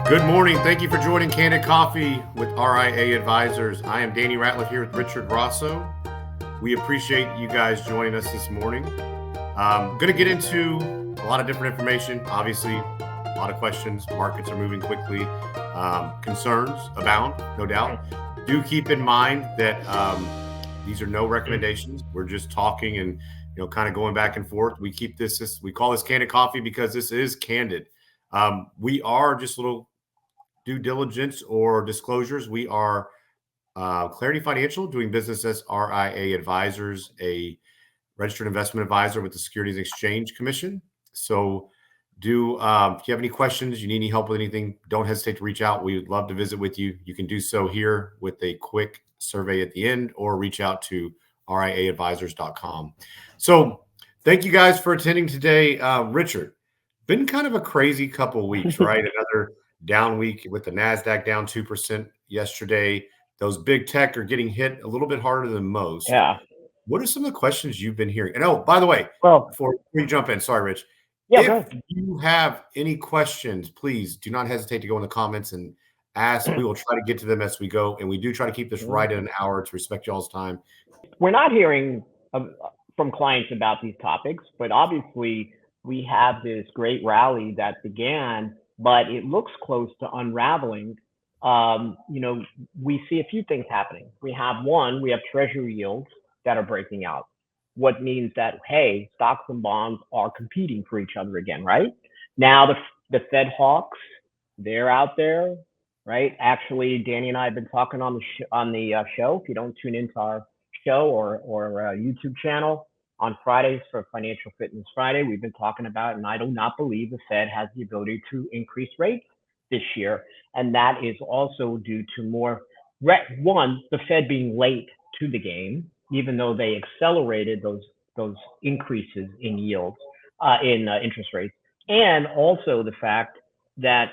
Good morning. Thank you for joining Candid Coffee with RIA Advisors. I am Danny Ratliff here with Richard Rosso. We appreciate you guys joining us this morning. Going to get into a lot of different information. Obviously, a lot of questions. Markets are moving quickly. Concerns abound, no doubt. Do keep in mind that these are no recommendations. We're just talking and kind of going back and forth. We keep this. We call this Candid Coffee because this is candid. We are just little due diligence or disclosures. We are Clarity Financial, doing business as RIA Advisors, a registered investment advisor with the Securities and Exchange Commission. So if you have any questions, you need any help with anything, don't hesitate to reach out. We would love to visit with you. You can do so here with a quick survey at the end, or reach out to riaadvisors.com. So thank you guys for attending today. Richard, been kind of a crazy couple of weeks, right? Another down week with the NASDAQ down 2% yesterday. Those big tech are getting hit a little bit harder than most. Yeah. What are some of the questions you've been hearing? And oh, by the way, before we jump in, sorry, Rich. Yeah, if you have any questions, please do not hesitate to go in the comments and ask. We will try to get to them as we go. And we do try to keep this right at an hour to respect y'all's time. We're not hearing from clients about these topics, but obviously we have this great rally that began, but it looks close to unraveling. We see a few things happening. We have treasury yields that are breaking out, what means that, hey, stocks and bonds are competing for each other again, right? Now the Fed hawks, they're out there, right? Actually, Danny and I have been talking on the show. If you don't tune into our show or YouTube channel on Fridays for Financial Fitness Friday, we've been talking about, and I do not believe the Fed has the ability to increase rates this year. And that is also due to the Fed being late to the game, even though they accelerated those increases in yields, in interest rates. And also the fact that,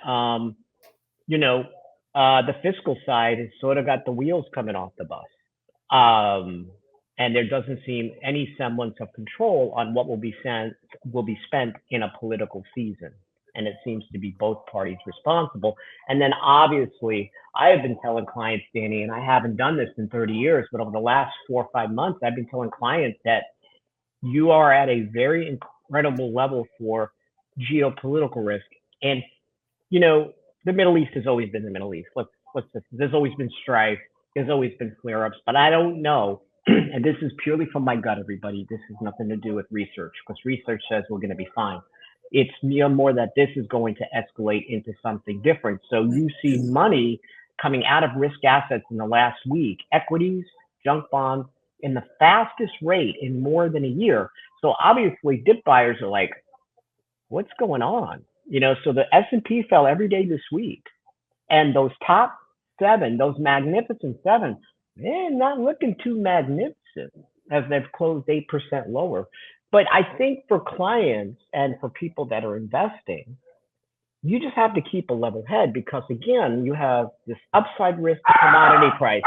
the fiscal side has sort of got the wheels coming off the bus. And there doesn't seem any semblance of control on what will be spent in a political season. And it seems to be both parties responsible. And then obviously, I have been telling clients, Danny, and I haven't done this in 30 years, but over the last 4 or 5 months, I've been telling clients that you are at a very incredible level for geopolitical risk. And, the Middle East has always been the Middle East. There's always been strife. There's always been flare-ups, but I don't know. And this is purely from my gut, everybody. This has nothing to do with research, because research says we're going to be fine. It's more that this is going to escalate into something different. So you see money coming out of risk assets in the last week, equities, junk bonds, in the fastest rate in more than a year. So obviously dip buyers are like, what's going on? So the S&P fell every day this week. And those top 7, those magnificent 7, they're not looking too magnificent as they've closed 8% lower. But I think for clients and for people that are investing, you just have to keep a level head, because again, you have this upside risk to commodity prices.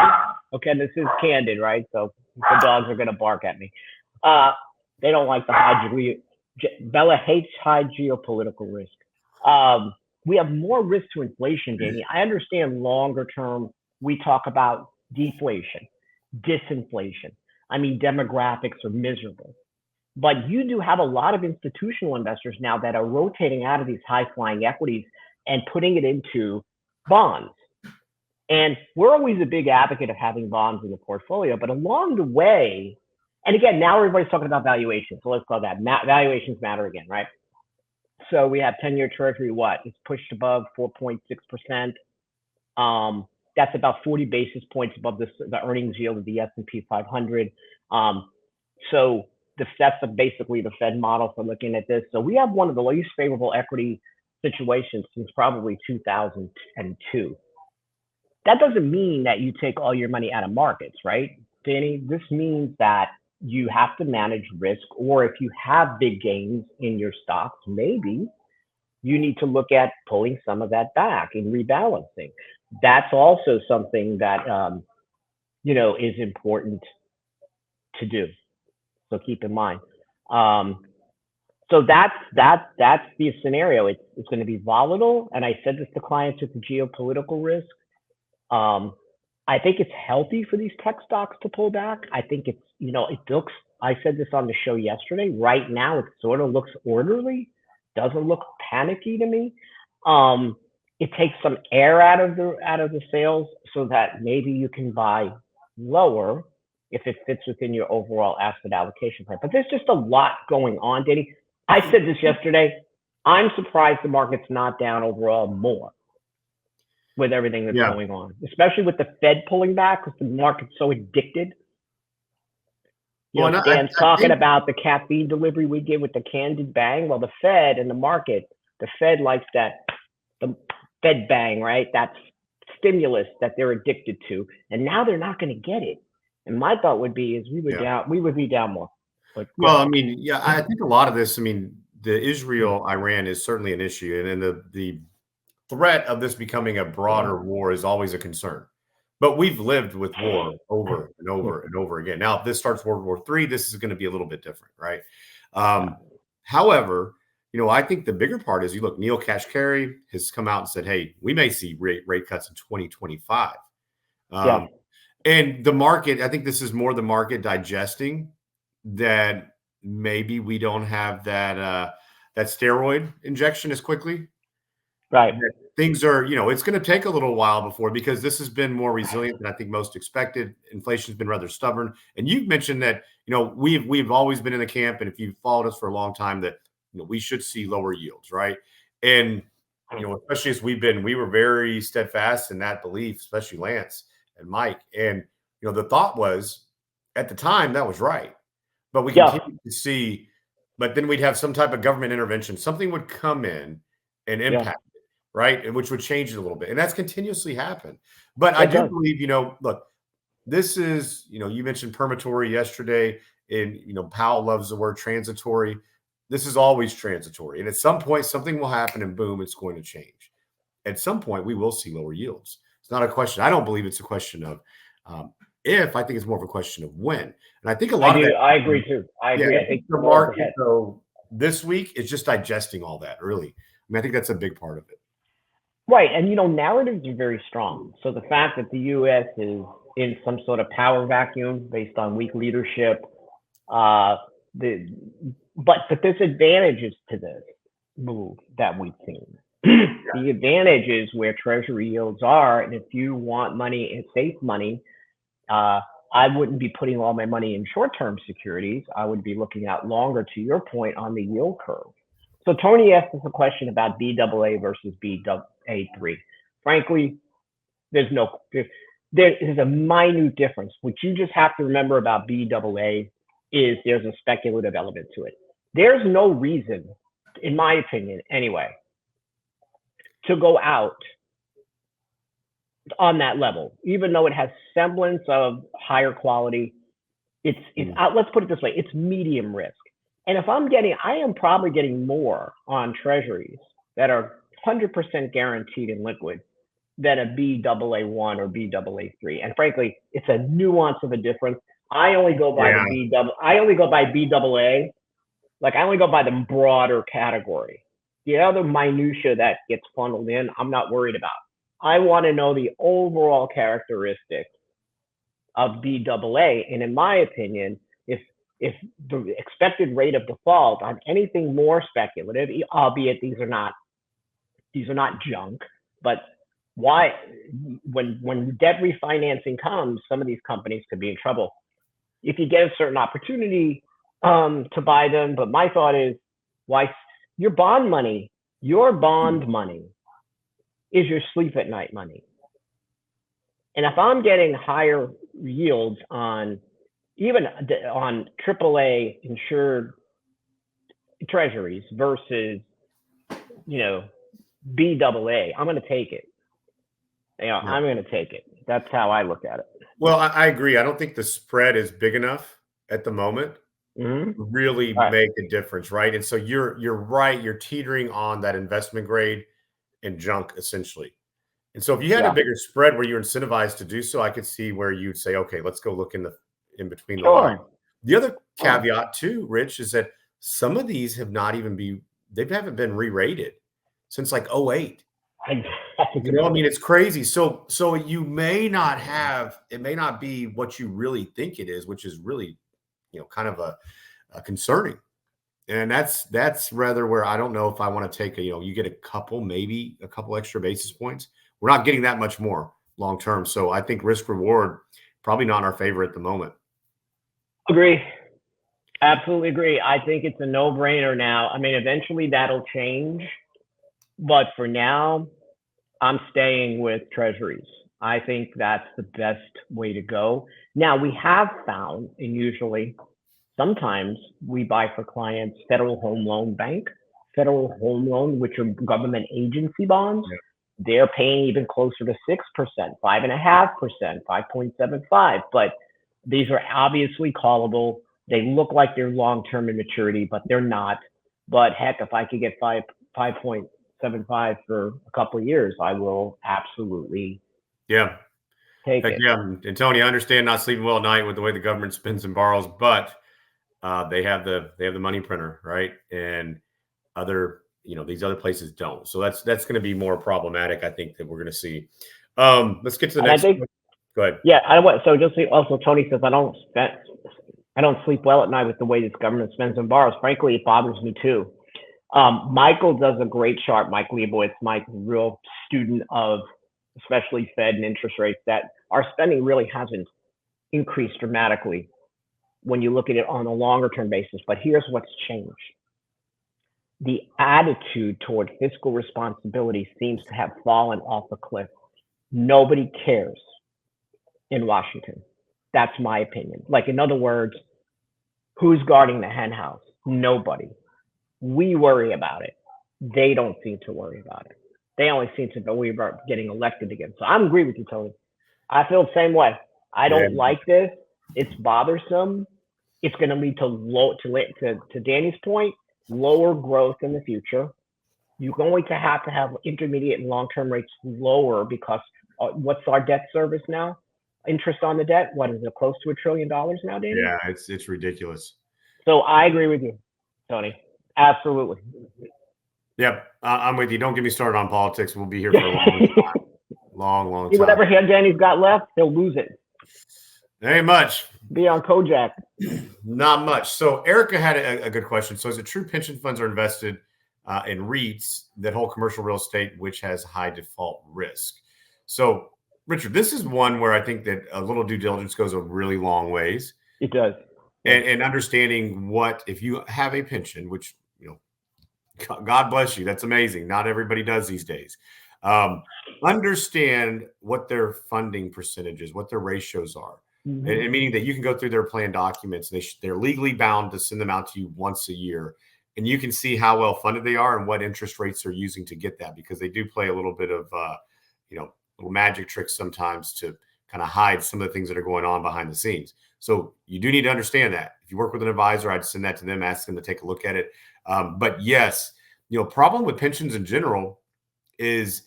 Okay, this is candid, right? So the dogs are going to bark at me. They don't like the Bella hates high geopolitical risk. We have more risk to inflation, Danny. I understand longer term, we talk about deflation, disinflation. I mean, demographics are miserable. But you do have a lot of institutional investors now that are rotating out of these high-flying equities and putting it into bonds. And we're always a big advocate of having bonds in the portfolio, but along the way, and again, now everybody's talking about valuation. So let's call that valuations matter again, right? So we have 10-year treasury, it's pushed above 4.6%. That's about 40 basis points above the earnings yield of the S&P 500. So that's basically the Fed model for looking at this. So we have one of the least favorable equity situations since probably 2002. That doesn't mean that you take all your money out of markets, right, Danny? This means that you have to manage risk, or if you have big gains in your stocks, maybe you need to look at pulling some of that back and rebalancing. That's also something that, is important to do. So keep in mind. So that's the scenario. It's going to be volatile, and I said this to clients with the geopolitical risk. I think it's healthy for these tech stocks to pull back. I think it looks. I said this on the show yesterday. Right now, it sort of looks orderly. Doesn't look panicky to me. It takes some air out of the sales so that maybe you can buy lower if it fits within your overall asset allocation plan. But there's just a lot going on, Danny. I said this yesterday. I'm surprised the market's not down overall more with everything that's going on, especially with the Fed pulling back because the market's so addicted. Dan's talking about the caffeine delivery we get with the Candid bang. Well, the Fed and the market, the Fed likes that, the Fed bang, right? That's stimulus that they're addicted to. And now they're not going to get it. And my thought would be is we would be down more. But, well, I mean, I think a lot of this, I mean, the Israel-Iran is certainly an issue. And then the threat of this becoming a broader war is always a concern. But we've lived with war over and over and over again. Now, if this starts World War III, this is going to be a little bit different, right? However, I think the bigger part is you look, Neil Kashkari has come out and said, hey, we may see rate cuts in 2025. And the market, I think this is more the market digesting that maybe we don't have that steroid injection as quickly. Right. Things are, it's going to take a little while before, because this has been more resilient than I think most expected. Inflation's been rather stubborn. And you've mentioned that, we've always been in the camp, and if you've followed us for a long time, that we should see lower yields, right? And especially as we were very steadfast in that belief, especially Lance and Mike. And the thought was at the time that was right, but we continue to see. But then we'd have some type of government intervention. Something would come in and impact it, right? And which would change it a little bit. And that's continuously happened. But I do believe, look, this is, you mentioned permatory yesterday, and, Powell loves the word transitory. This is always transitory. And at some point, something will happen and boom, it's going to change. At some point, we will see lower yields. It's not a question. I don't believe it's a question of if. I think it's more of a question of when. And I think a lot of that. I agree too. I agree. I think the market, though, this week is just digesting all that, really. I mean, I think that's a big part of it. Right. And, narratives are very strong. So the fact that the U.S. is in some sort of power vacuum based on weak leadership, but there's advantages to this move that we've seen. The advantage is where treasury yields are. And if you want money and safe money, I wouldn't be putting all my money in short-term securities. I would be looking out longer, to your point, on the yield curve. So Tony asked us a question about BAA versus BAA3. Frankly, there's a minute difference. What you just have to remember about BAA is there's a speculative element to it. There's no reason, in my opinion anyway, to go out on that level, even though it has semblance of higher quality. It's let's put it this way, it's medium risk. And if I am probably getting more on treasuries that are 100% guaranteed and liquid than a BAA1 or BAA3. And frankly, it's a nuance of a difference. I only go by BAA. I only go by the broader category. The other minutia that gets funneled in, I'm not worried about. I want to know the overall characteristics of BAA. And in my opinion, if the expected rate of default on anything more speculative, albeit these are not junk, but why, when debt refinancing comes, some of these companies could be in trouble if you get a certain opportunity to buy them. But my thought is, why your bond money is your sleep at night money. And if I'm getting higher yields on AAA insured treasuries versus, BAA, I'm going to take it. I'm going to take it. That's how I look at it. Well, I agree. I don't think the spread is big enough at the moment to really make a difference, right? And so you're right. You're teetering on that investment grade and junk, essentially. And so if you had a bigger spread where you're incentivized to do so, I could see where you'd say, okay, let's go look in between the lines. The other caveat too, Rich, is that some of these have not even they haven't been re-rated since like '08. You know, I mean, it's crazy. So you may not have, it may not be what you really think it is, which is really, kind of a concerning. And that's rather where I don't know if I want to take you get maybe a couple extra basis points. We're not getting that much more long term. So I think risk reward probably not in our favor at the moment. Agree. Absolutely agree. I think it's a no-brainer now. I mean, eventually that'll change, but for now, I'm staying with treasuries. I think that's the best way to go. Now, we have found, and usually sometimes we buy for clients Federal Home Loan Bank, Federal Home Loan, which are government agency bonds. Yeah. They're paying even closer to 6%, 5.5%, 5.75%. But these are obviously callable. They look like they're long-term in maturity, but they're not. But heck, if I could get 5.75 for a couple of years, I will absolutely take it. Yeah, and Tony, I understand not sleeping well at night with the way the government spends and borrows, but they have the money printer, right? And these other places don't. So that's going to be more problematic, I think, that we're going to see. Let's get to the next one. Go ahead. Yeah, so just also Tony says I don't sleep well at night with the way this government spends and borrows. Frankly, it bothers me too. Michael does a great chart. Mike Leibowitz, Mike's a real student of especially Fed and interest rates, that our spending really hasn't increased dramatically when you look at it on a longer term basis. But here's what's changed. The attitude toward fiscal responsibility seems to have fallen off a cliff. Nobody cares in Washington. That's my opinion. Like, in other words, who's guarding the hen house? Nobody. We worry about it. They don't seem to worry about it. They only seem to worry about getting elected again. So I agree with you, Tony. I feel the same way. I don't like this. It's bothersome. It's going to lead to Danny's point, lower growth in the future. You're going to have intermediate and long-term rates lower because what's our debt service now? Interest on the debt, what is it, close to $1 trillion now, Danny? Yeah, it's ridiculous. So I agree with you, Tony. Absolutely. Yep, I'm with you. Don't get me started on politics. We'll be here for a long time. Long time. Whatever Danny's got left, he'll lose it. There ain't much. Be on Kojak. Not much. So Erica had a good question. So is it true pension funds are invested in REITs that hold commercial real estate, which has high default risk? So, Richard, this is one where I think that a little due diligence goes a really long ways. It does. And understanding if you have a pension, which, God bless you. That's amazing. Not everybody does these days. Understand what their funding percentages, what their ratios are. Mm-hmm. And meaning that you can go through their plan documents. They're legally bound to send them out to you once a year. And you can see how well funded they are and what interest rates they're using to get that, because they do play a little bit of, little magic tricks sometimes to kind of hide some of the things that are going on behind the scenes. So you do need to understand that. If you work with an advisor, I'd send that to them, ask them to take a look at it. But yes, problem with pensions in general is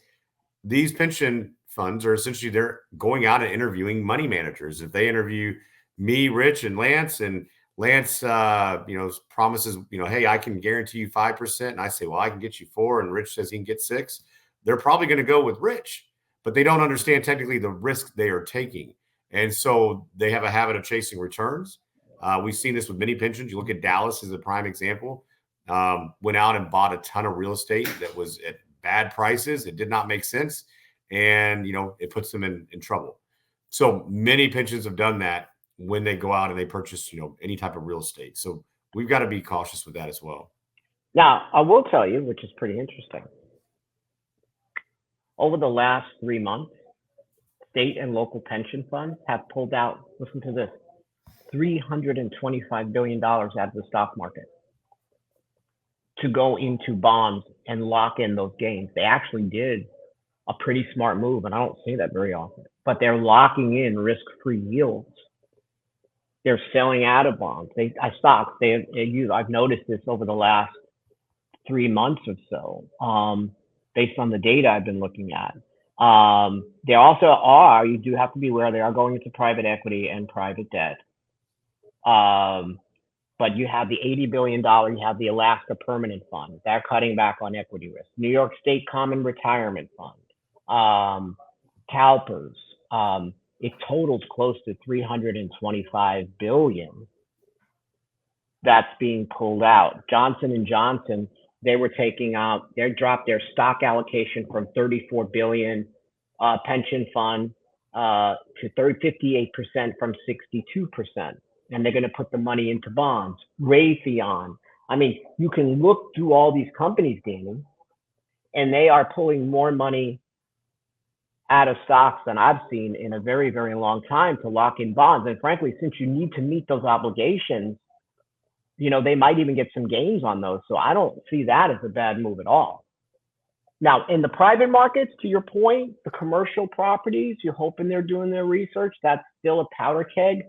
these pension funds are essentially, they're going out and interviewing money managers. If they interview me, Rich, and Lance promises, hey, I can guarantee you 5%. And I say, well, I can get you 4%. And Rich says he can get 6%. They're probably going to go with Rich, but they don't understand technically the risk they are taking. And so they have a habit of chasing returns. We've seen this with many pensions. You look at Dallas as a prime example. Went out and bought a ton of real estate that was at bad prices. It did not make sense. And, it puts them in trouble. So many pensions have done that when they go out and they purchase, any type of real estate. So we've got to be cautious with that as well. Now, I will tell you, which is pretty interesting. Over the last 3 months, state and local pension funds have pulled out, listen to this, $325 billion out of the stock market to go into bonds and lock in those gains. They actually did a pretty smart move, and I don't see that very often, but they're locking in risk-free yields. They're selling out of bonds. I've noticed this over the last 3 months or so, based on the data I've been looking at. They also are, you do have to be aware, they are going into private equity and private debt. But you have the $80 billion, you have the Alaska Permanent Fund. They're cutting back on equity risk. New York State Common Retirement Fund, CalPERS. It totals close to $325 billion that's being pulled out. Johnson & Johnson, they dropped their stock allocation from $34 billion pension fund to 58% from 62%. And they're going to put the money into bonds. Raytheon. I mean, you can look through all these companies, Danny, and they are pulling more money out of stocks than I've seen in a very, very long time to lock in bonds. And frankly, since you need to meet those obligations, they might even get some gains on those. So I don't see that as a bad move at all. Now, in the private markets, to your point, the commercial properties, you're hoping they're doing their research. That's still a powder keg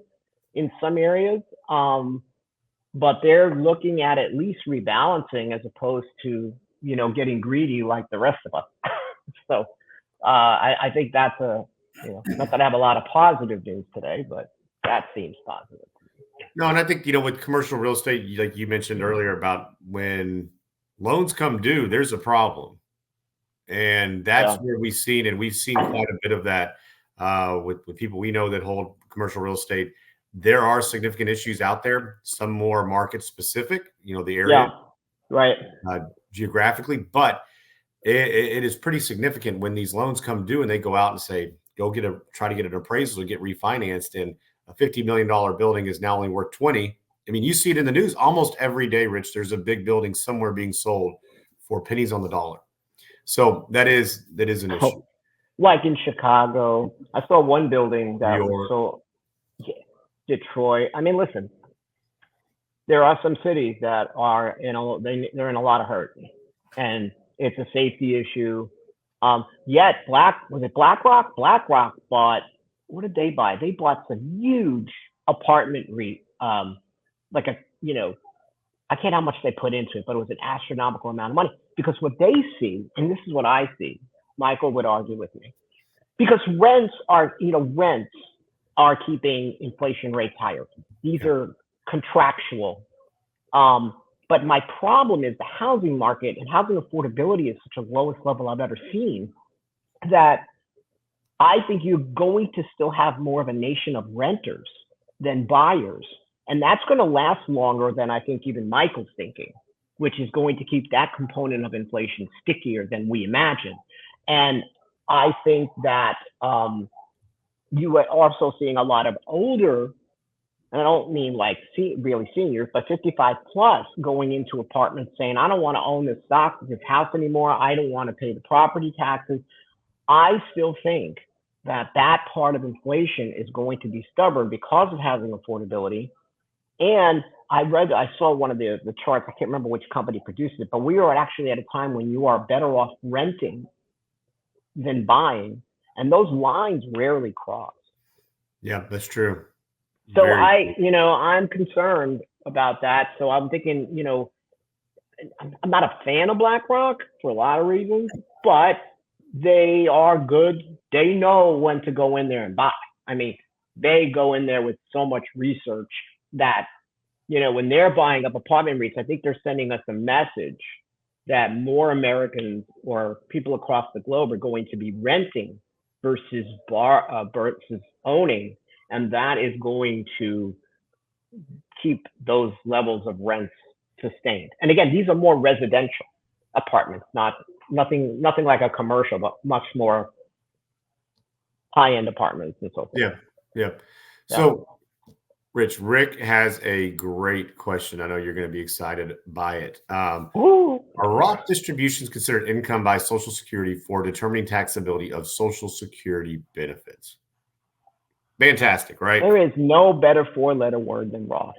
in some areas. But they're looking at least rebalancing as opposed to, getting greedy like the rest of us. So I think that's not that I have a lot of positive news today, but that seems positive. No, and I think, with commercial real estate, like you mentioned earlier about when loans come due, there's a problem. And that's where we've seen quite a bit of that with people we know that hold commercial real estate. There are significant issues out there, some more market specific, the area, right, geographically, but it is pretty significant when these loans come due and they go out and say, try to get an appraisal to get refinanced, and a $50 million building is now only worth 20. I mean, you see it in the news almost every day, Rich. There's a big building somewhere being sold for pennies on the dollar. So that is an issue. Like in Chicago, I saw one building that was sold. Detroit. I mean, listen, there are some cities that are they're in a lot of hurt, and it's a safety issue. Yet BlackRock? BlackRock bought, what did they buy? They bought some huge apartment REIT, I can't how much they put into it, but it was an astronomical amount of money. Because what they see, and this is what I see, Michael would argue with me, because rents are keeping inflation rates higher. These are contractual. But my problem is the housing market and housing affordability is such a lowest level I've ever seen that I think you're going to still have more of a nation of renters than buyers. And that's going to last longer than I think even Michael's thinking, which is going to keep that component of inflation stickier than we imagine. And I think that you are also seeing a lot of older, and I don't mean like really seniors, but 55 plus going into apartments saying, I don't want to own this house anymore. I don't want to pay the property taxes. I still think that part of inflation is going to be stubborn because of housing affordability. And I saw one of the charts, I can't remember which company produced it, but we are actually at a time when you are better off renting than buying. And those lines rarely cross. Yeah, that's true. So I'm concerned about that. So I'm thinking, I'm not a fan of BlackRock for a lot of reasons, but they are good. They know when to go in there and buy. I mean, they go in there with so much research that, when they're buying up apartment REITs, I think they're sending us a message that more Americans or people across the globe are going to be renting versus owning. And that is going to keep those levels of rents sustained. And again, these are more residential apartments, nothing like a commercial, but much more high-end apartments and so forth. Yeah. So, Rich, Rick has a great question. I know you're going to be excited by it. Are Roth distributions considered income by Social Security for determining taxability of Social Security benefits? Fantastic, right? There is no better four-letter word than Roth.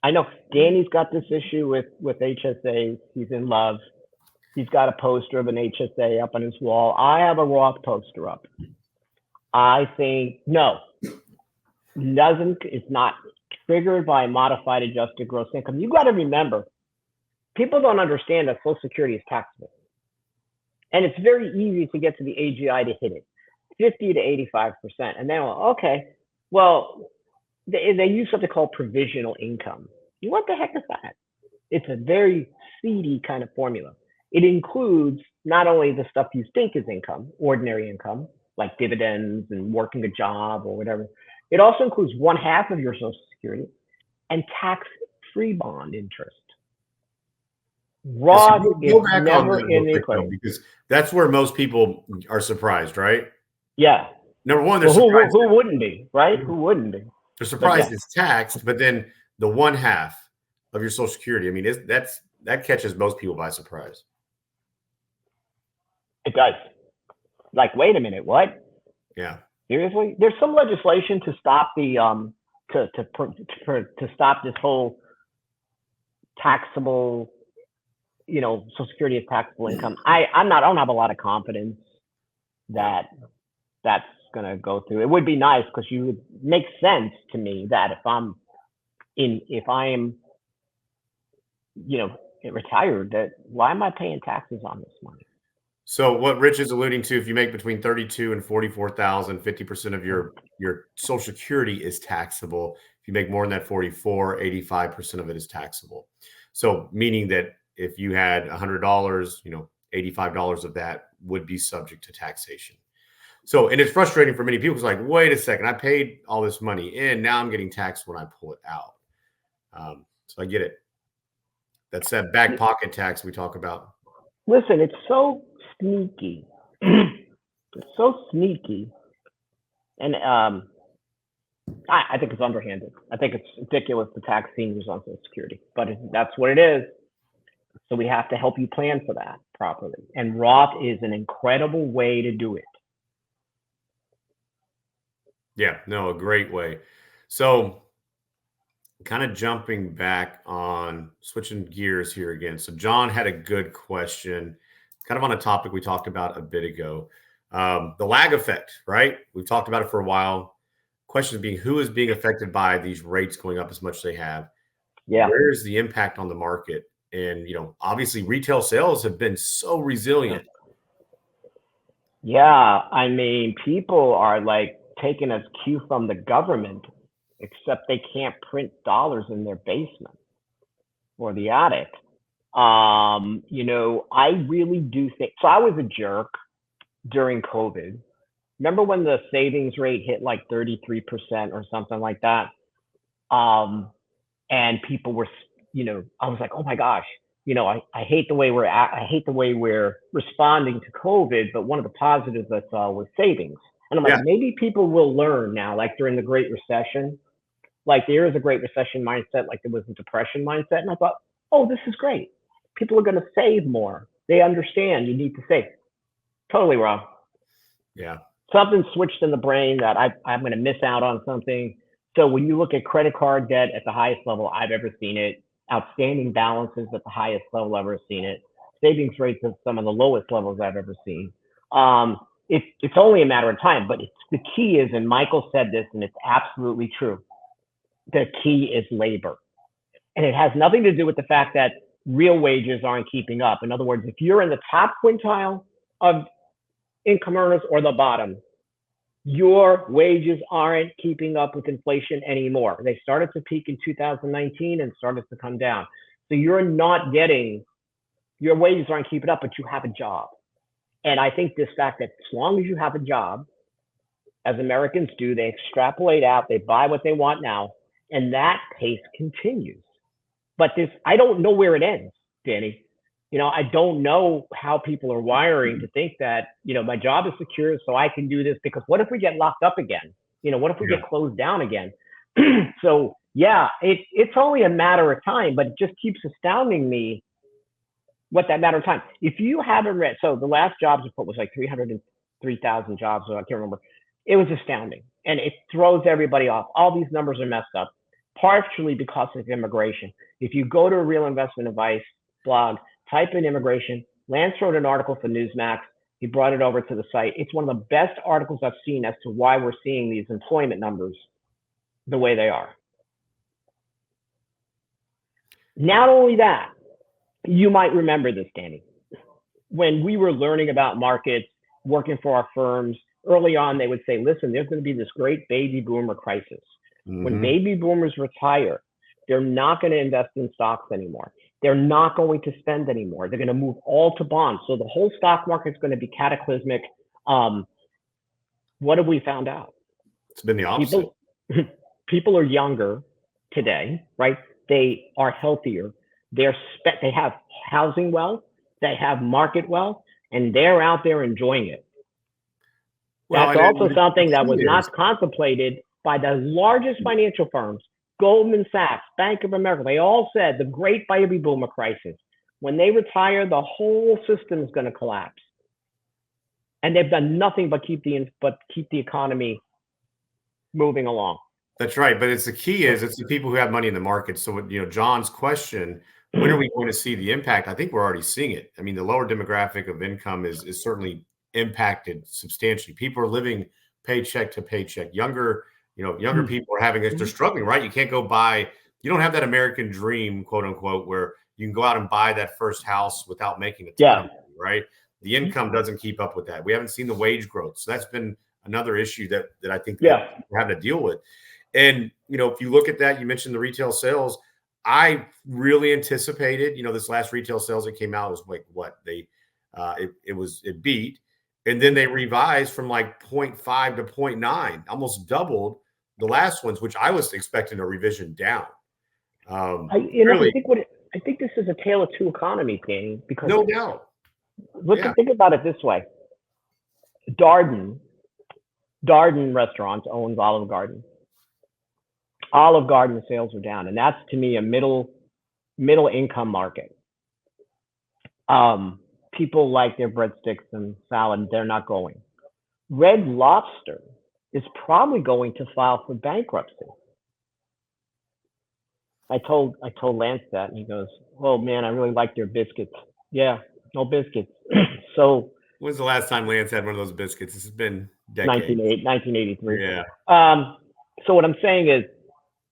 I know Danny's got this issue with HSAs. He's in love. He's got a poster of an HSA up on his wall. I have a Roth poster up. I think, no, it's not triggered by modified adjusted gross income. You got to remember, people don't understand that Social Security is taxable. And it's very easy to get to the AGI to hit it, 50 to 85%. And then, they use something called provisional income. What the heck is that? It's a very seedy kind of formula. It includes not only the stuff you think is income, ordinary income, like dividends and working a job or whatever. It also includes 1/2 of your Social Security and tax-free bond interest. Yeah, so Roth is go back on never that real in the quick though, equation. because that's where most people are surprised, right? Yeah. Number one, they're Well, surprised. who wouldn't be, right? Who wouldn't be? They're But surprised yeah, it's taxed, but then the 1/2 of your Social Security. I mean, that catches most people by surprise. it does. Like, wait a minute, what? Yeah. Seriously? There's some legislation to stop the to stop this whole taxable, Social Security is taxable income. I don't have a lot of confidence that that's gonna go through. It would be nice because you would make sense to me that if I am, retired, that why am I paying taxes on this money? So what Rich is alluding to, if you make between 32 and 44,000, 50% of your Social Security is taxable. If you make more than that 44, 85% of it is taxable. So meaning that if you had $100, $85 of that would be subject to taxation. So, and it's frustrating for many people. It's like, wait a second, I paid all this money in. Now I'm getting taxed when I pull it out. So I get it. That's that back pocket tax we talk about. Listen, it's so sneaky. It's so sneaky. And I think it's underhanded. I think it's ridiculous to tax seniors on Social Security, but that's what it is. So we have to help you plan for that properly. And Roth is an incredible way to do it. Yeah, no, a great way. So kind of jumping back on switching gears here again. So John had a good question, kind of on a topic we talked about a bit ago. The lag effect, right? We've talked about it for a while. Question being, who is being affected by these rates going up as much as they have? Yeah. Where's the impact on the market? And, obviously retail sales have been so resilient. Yeah. I mean, people are like taking a cue from the government, except they can't print dollars in their basement or the attic. I really do think so. I was a jerk during COVID. Remember when the savings rate hit like 33% or something like that? And people were, I was like, oh my gosh, I hate the way I hate the way we're responding to COVID, but one of the positives I saw was savings. And I'm like, Yeah. maybe people will learn now, like during the Great Recession, like there is a Great Recession mindset, like there was a Depression mindset. And I thought, oh, this is great. People are going to save more. They understand you need to save. Totally wrong. Yeah. Something switched in the brain that I'm going to miss out on something. So when you look at credit card debt at the highest level I've ever seen it, outstanding balances at the highest level I've ever seen it, savings rates at some of the lowest levels I've ever seen. It's only a matter of time, but the key is, and Michael said this, and it's absolutely true. The key is labor. And it has nothing to do with the fact that real wages aren't keeping up. In other words, if you're in the top quintile of income earners or the bottom, your wages aren't keeping up with inflation anymore. They started to peak in 2019 and started to come down. So your wages aren't keeping up, but you have a job. And I think this fact that as long as you have a job, as Americans do, they extrapolate out, they buy what they want now, and that pace continues. But I don't know where it ends, Danny. I don't know how people are wiring to think that, my job is secure, so I can do this, because what if we get locked up again? What if we get closed down again? So yeah, it's only a matter of time, but it just keeps astounding me what that matter of time. If you haven't read, so the last jobs report was like 303,000 jobs, so I can't remember. It was astounding, and it throws everybody off. All these numbers are messed up, partially because of immigration. If you go to a Real Investment Advice blog, type in immigration, Lance wrote an article for Newsmax. He brought it over to the site. It's one of the best articles I've seen as to why we're seeing these employment numbers the way they are. Not only that, you might remember this, Danny. When we were learning about markets, working for our firms, early on, they would say, listen, there's going to be this great baby boomer crisis. When baby boomers retire, They're not going to invest in stocks anymore. They're not going to spend anymore. They're going to move all to bonds. So the whole stock market is going to be cataclysmic. What have we found out? It's been the opposite. People are younger today, right? They are healthier. They have housing wealth. They have market wealth, and they're out there enjoying it. Well, that's also something that was not contemplated by the largest financial firms, Goldman Sachs, Bank of America. They all said the great baby boomer crisis. When they retire, the whole system is going to collapse. And they've done nothing but keep the economy moving along. That's right. But it's the people who have money in the market. So, John's question, when are we going to see the impact? I think we're already seeing it. I mean, the lower demographic of income is certainly impacted substantially. People are living paycheck to paycheck. Younger people are they're struggling, right? You can't go buy, you don't have that American dream, quote unquote, where you can go out and buy that first house without making a ton of money, right? The income doesn't keep up with that. We haven't seen the wage growth. So that's been another issue that I think that we're having to deal with. And, if you look at that, you mentioned the retail sales. I really anticipated, this last retail sales that came out was like what it beat. And then they revised from like 0.5 to 0.9, almost doubled the last ones, which I was expecting a revision down. I think this is a tale of two economies, Danny, because no doubt. Think about it this way. Darden Restaurants owns Olive Garden. Olive Garden sales are down, and that's to me a middle income market. People like their breadsticks and salad, they're not going. Red Lobster is probably going to file for bankruptcy. I told Lance that, and he goes, "Oh man, I really like their biscuits." Yeah, no biscuits. So when's the last time Lance had one of those biscuits? This has been decades. 1983. Yeah. So what I'm saying is,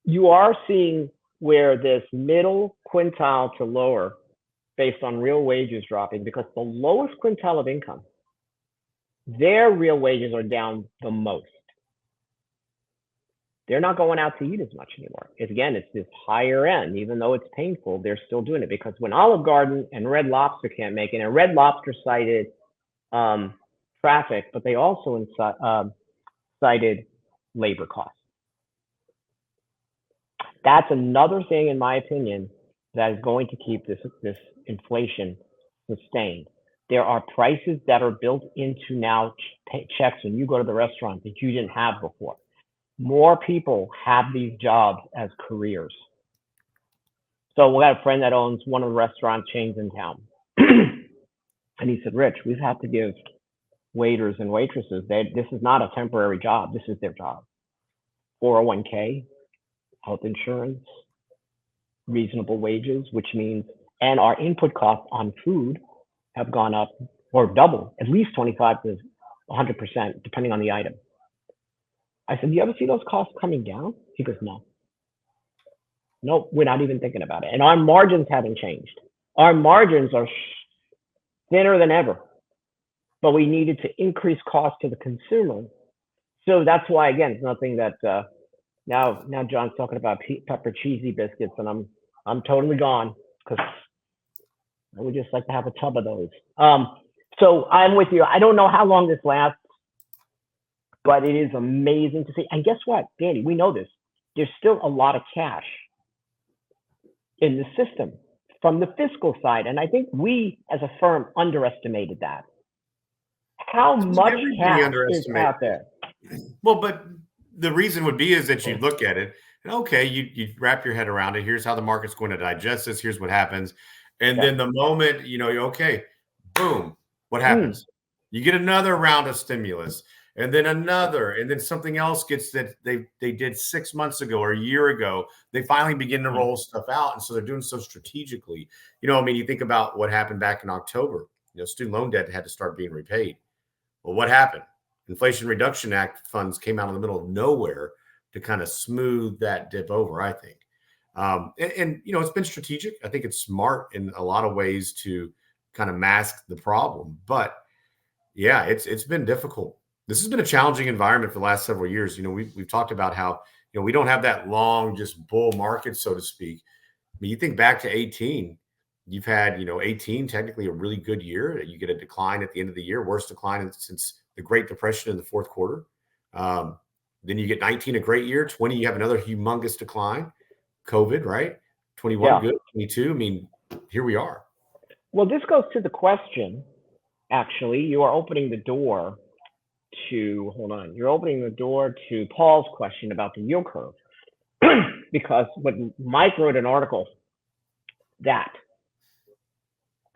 you are seeing where this middle quintile to lower, based on real wages dropping, because the lowest quintile of income, their real wages are down the most. They're not going out to eat as much anymore. It's this higher end. Even though it's painful, they're still doing it, because when Olive Garden and Red Lobster can't make it, and Red Lobster cited traffic, but they also cited labor costs. That's another thing, in my opinion, that is going to keep this inflation sustained. There are prices that are built into now checks when you go to the restaurant that you didn't have before. More people have these jobs as careers. So we got a friend that owns one of the restaurant chains in town. And he said, "Rich, we've had to give waiters and waitresses, this is not a temporary job. This is their job. 401k, health insurance, reasonable wages, which means, and our input costs on food have gone up or double, at least 25 to 100%, depending on the item." I said, "Do you ever see those costs coming down?" He goes, "No. Nope, we're not even thinking about it." And our margins haven't changed. Our margins are thinner than ever, but we needed to increase cost to the consumer. So that's why, again, it's nothing that now John's talking about pepper cheesy biscuits, and I'm totally gone, because I would just like to have a tub of those. So I'm with you. I don't know how long this lasts, but it is amazing to see. And guess what, Danny? We know this. There's still a lot of cash in the system from the fiscal side. And I think we, as a firm, underestimated that. How much cash is out there? Well, but the reason would be is that you look at it, and okay, you wrap your head around it. Here's how the market's going to digest this. Here's what happens. And then the moment, you're okay, boom, what happens? You get another round of stimulus. And then another, and then something else gets that they did 6 months ago or a year ago. They finally begin to roll stuff out, and so they're doing so strategically. You think about what happened back in October. Student loan debt had to start being repaid. Well, what happened? Inflation Reduction Act funds came out in the middle of nowhere to kind of smooth that dip over, I think. And it's been strategic. I think it's smart in a lot of ways to kind of mask the problem. But yeah, it's been difficult. This has been a challenging environment for the last several years. We've talked about how, we don't have that long just bull market, so to speak. I mean, you think back to 18, you've had, 18 technically a really good year. You get a decline at the end of the year, worst decline since the Great Depression in the fourth quarter. Then you get 19, a great year. 20, you have another humongous decline. COVID, right? 21, good. 22, I mean, here we are. Well, this goes to the question, actually. You are opening the door to, you're opening the door to Paul's question about the yield curve. Because when Mike wrote an article that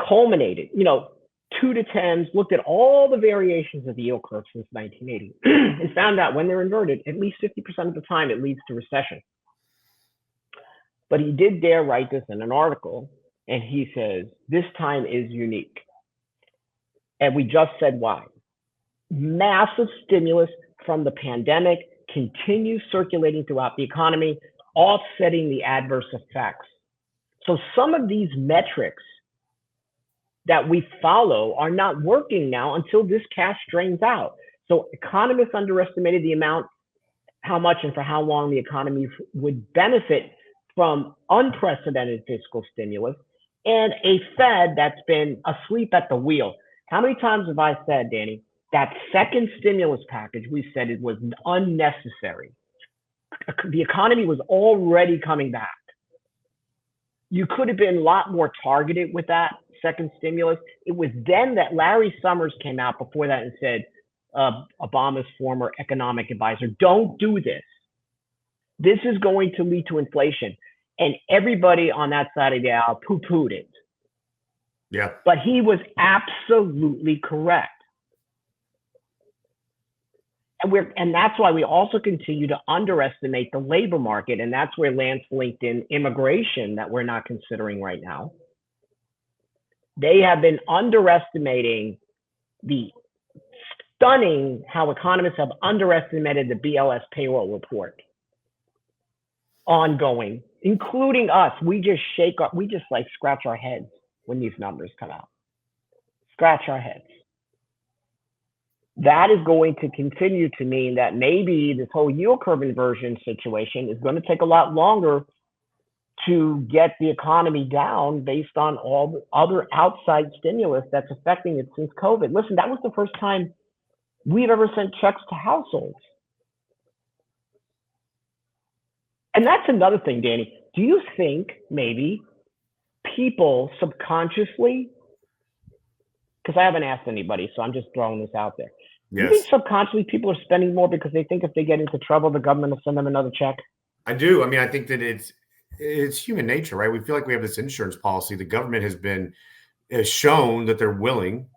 culminated, 2 to 10s, looked at all the variations of the yield curve since 1980 and found out when they're inverted, at least 50% of the time it leads to recession. But he did dare write this in an article, and he says, this time is unique. And we just said why. Massive stimulus from the pandemic continues circulating throughout the economy, offsetting the adverse effects. So some of these metrics that we follow are not working now until this cash drains out. So economists underestimated the amount, how much and for how long the economy would benefit from unprecedented fiscal stimulus and a Fed that's been asleep at the wheel. How many times have I said, Danny, that second stimulus package, we said it was unnecessary. The economy was already coming back. You could have been a lot more targeted with that second stimulus. It was then that Larry Summers came out before that and said, Obama's former economic advisor, don't do this. This is going to lead to inflation. And everybody on that side of the aisle poo-pooed it. Yeah. But he was absolutely correct. And that's why we also continue to underestimate the labor market. And that's where Lance linked in immigration that we're not considering right now. They have been underestimating the stunning how economists have underestimated the BLS payroll report. Ongoing, including us. We just scratch our heads when these numbers come out. Scratch our heads. That is going to continue to mean that maybe this whole yield curve inversion situation is going to take a lot longer to get the economy down based on all the other outside stimulus that's affecting it since COVID. Listen, that was the first time we've ever sent checks to households. And that's another thing, Danny. Do you think maybe people subconsciously, because I haven't asked anybody, so I'm just throwing this out there. Yes. You think subconsciously people are spending more because they think if they get into trouble, the government will send them another check? I do. I mean, I think that it's human nature, right? We feel like we have this insurance policy. The government has shown that they're willing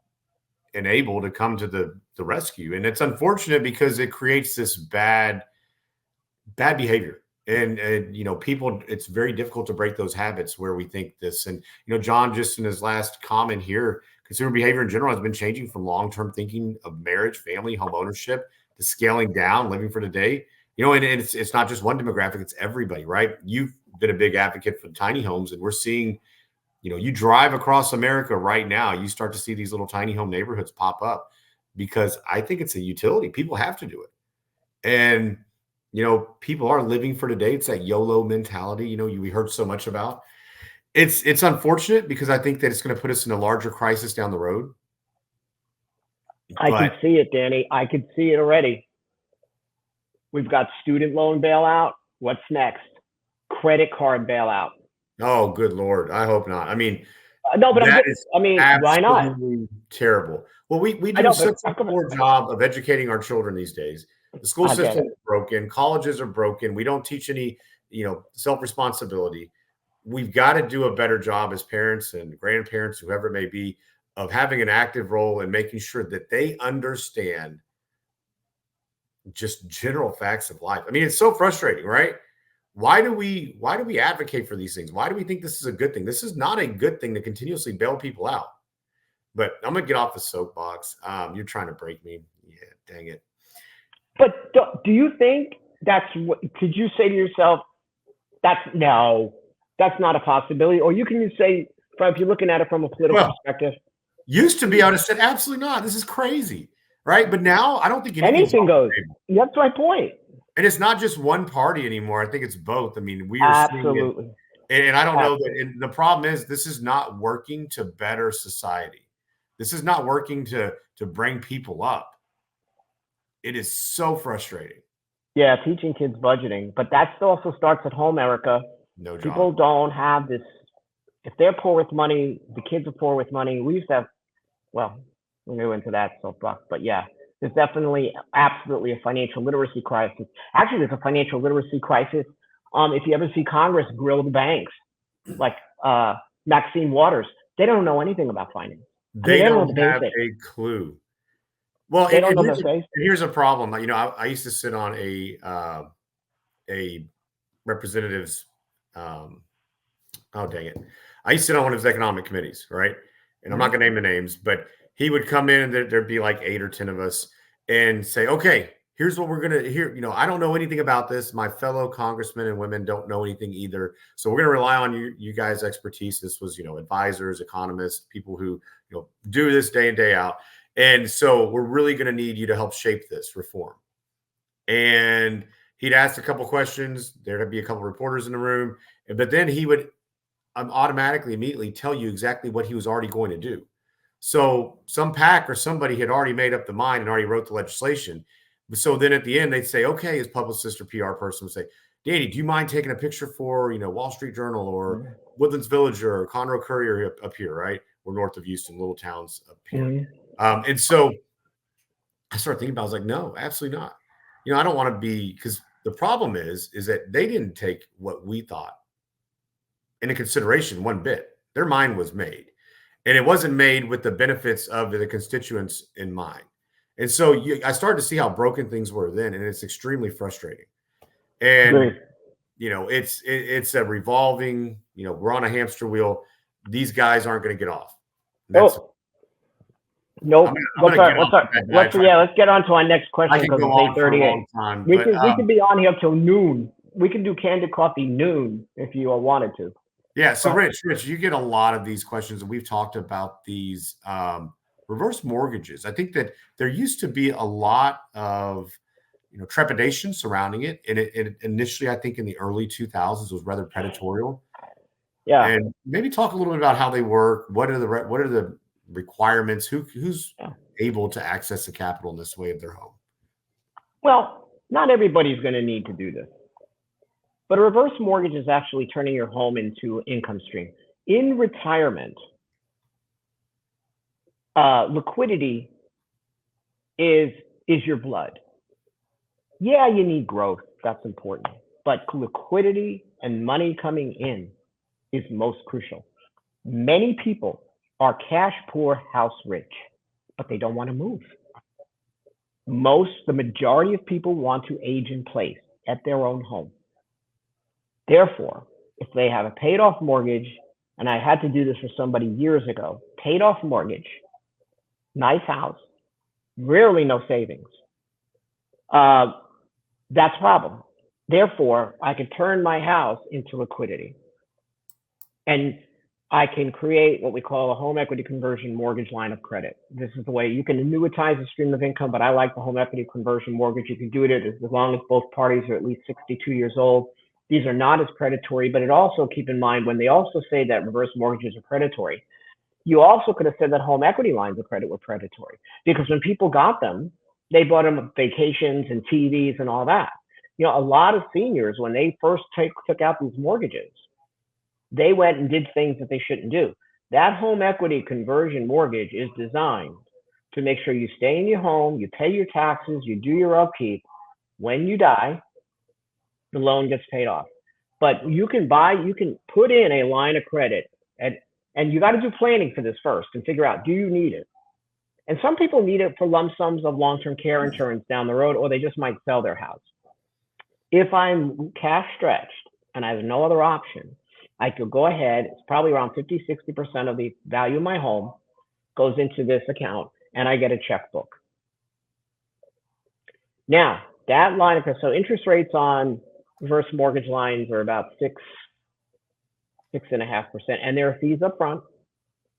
and able to come to the rescue. And it's unfortunate because it creates this bad behavior. And people, it's very difficult to break those habits where we think this. And, John, just in his last comment here, consumer behavior in general has been changing from long-term thinking of marriage, family, home ownership to scaling down, living for today. And it's not just one demographic, it's everybody, right? You've been a big advocate for tiny homes, and we're seeing, you drive across America right now, you start to see these little tiny home neighborhoods pop up because I think it's a utility. People have to do it. And people are living for today. It's that YOLO mentality, we heard so much about. It's unfortunate because I think that it's going to put us in a larger crisis down the road. I can see it, Danny. I can see it already. We've got student loan bailout. What's next? Credit card bailout. Oh, good Lord. I hope not. I mean, no, but why not? Terrible. Well, we do such a poor job of educating our children these days. The school system is broken. Colleges are broken. We don't teach any, self-responsibility. We've got to do a better job as parents and grandparents, whoever it may be, of having an active role and making sure that they understand just general facts of life. I mean, it's so frustrating, right? Why do we advocate for these things? Why do we think this is a good thing? This is not a good thing to continuously bail people out. But I'm going to get off the soapbox. You're trying to break me. Yeah, dang it. But do you think could you say to yourself, that's not a possibility? Or you can say, if you're looking at it from a political perspective. Used to be, I would have said, absolutely not. This is crazy, right? But now I don't think anything goes. That's my point. And it's not just one party anymore. I think it's both. I mean, we are seeing it, Absolutely. and I don't know that. Absolutely. And the problem is, this is not working to better society. This is not working to bring people up. It is so frustrating. Yeah, teaching kids budgeting, but that also starts at home, Erica. No job. People don't have this. If they're poor with money, the kids are poor with money. We used to have, well, we knew into that soapbox, but yeah, there's definitely absolutely a financial literacy crisis. Actually, there's a financial literacy crisis. If you ever see Congress grill the banks, like Maxine Waters, they don't know anything about finance. They They don't know don't the have basics. a clue. Well, They and, don't and know here's the a, basics. and here's a problem. You know, I used to sit on a representative's. Oh, dang it! I used to sit on one of his economic committees, right? And I'm not going to name the names, but he would come in and there'd be like 8 or 10 of us and say, okay, here's what we're going to hear. You know, I don't know anything about this. My fellow congressmen and women don't know anything either. So we're going to rely on you guys' expertise. This was, you know, advisors, economists, people who, you know, do this day in, day out. And so we're really going to need you to help shape this reform. And he'd ask a couple questions. There'd be a couple reporters in the room. But then he would automatically, immediately tell you exactly what he was already going to do. So some PAC or somebody had already made up the mind and already wrote the legislation. So then at the end, they'd say, okay, his publicist or PR person would say, Danny, do you mind taking a picture for, you know, Wall Street Journal or Woodlands Villager or Conroe Courier up here, right? We're north of Houston, little towns up here. And so I started thinking about it. I was like, no, absolutely not. You know, I don't want to be, because the problem is that they didn't take what we thought into consideration one bit. Their mind was made, and it wasn't made with the benefits of the constituents in mind. And so I started to see how broken things were then, and it's extremely frustrating. And Great. you know, it's a revolving. You know, we're on a hamster wheel. These guys aren't going to get off. That's, nope. I'm gonna get off Let's get on to our next question I can because go it's on for a 8:38. long time. We can be on here till noon. We can do Candid Coffee noon if you wanted to. Yeah. So Rich, you get a lot of these questions, and we've talked about these reverse mortgages. I think that there used to be a lot of, you know, trepidation surrounding it, and it initially, I think, in the early 2000s, was rather predatory. Yeah. And maybe talk a little bit about how they work. What are the requirements? Who's able to access the capital in this way of their home? Well, not everybody's going to need to do this. But a reverse mortgage is actually turning your home into an income stream. In retirement, liquidity is your blood. Yeah, you need growth. That's important. But liquidity and money coming in is most crucial. Many people are cash poor, house rich, but they don't want to move. The majority of people want to age in place at their own home. Therefore, if they have a paid off mortgage, and I had to do this for somebody years ago, paid off mortgage, nice house, rarely no savings, that's a problem. Therefore, I can turn my house into liquidity. And I can create what we call a home equity conversion mortgage line of credit. This is the way you can annuitize a stream of income, but I like the home equity conversion mortgage. You can do it as long as both parties are at least 62 years old. These are not as predatory, but it also, keep in mind, when they also say that reverse mortgages are predatory, you also could have said that home equity lines of credit were predatory, because when people got them, they bought them vacations and TVs and all that. You know, a lot of seniors, when they first took out these mortgages, they went and did things that they shouldn't do. That home equity conversion mortgage is designed to make sure you stay in your home, you pay your taxes, you do your upkeep. When you die, the loan gets paid off. But you can put in a line of credit, and you got to do planning for this first and figure out, do you need it? And some people need it for lump sums of long-term care insurance down the road, or they just might sell their house. If I'm cash stretched and I have no other option, I could go ahead, it's probably around 50-60% of the value of my home goes into this account, and I get a checkbook. Now, that line of credit, so interest rates on reverse mortgage lines are about 6.5%, and there are fees up front.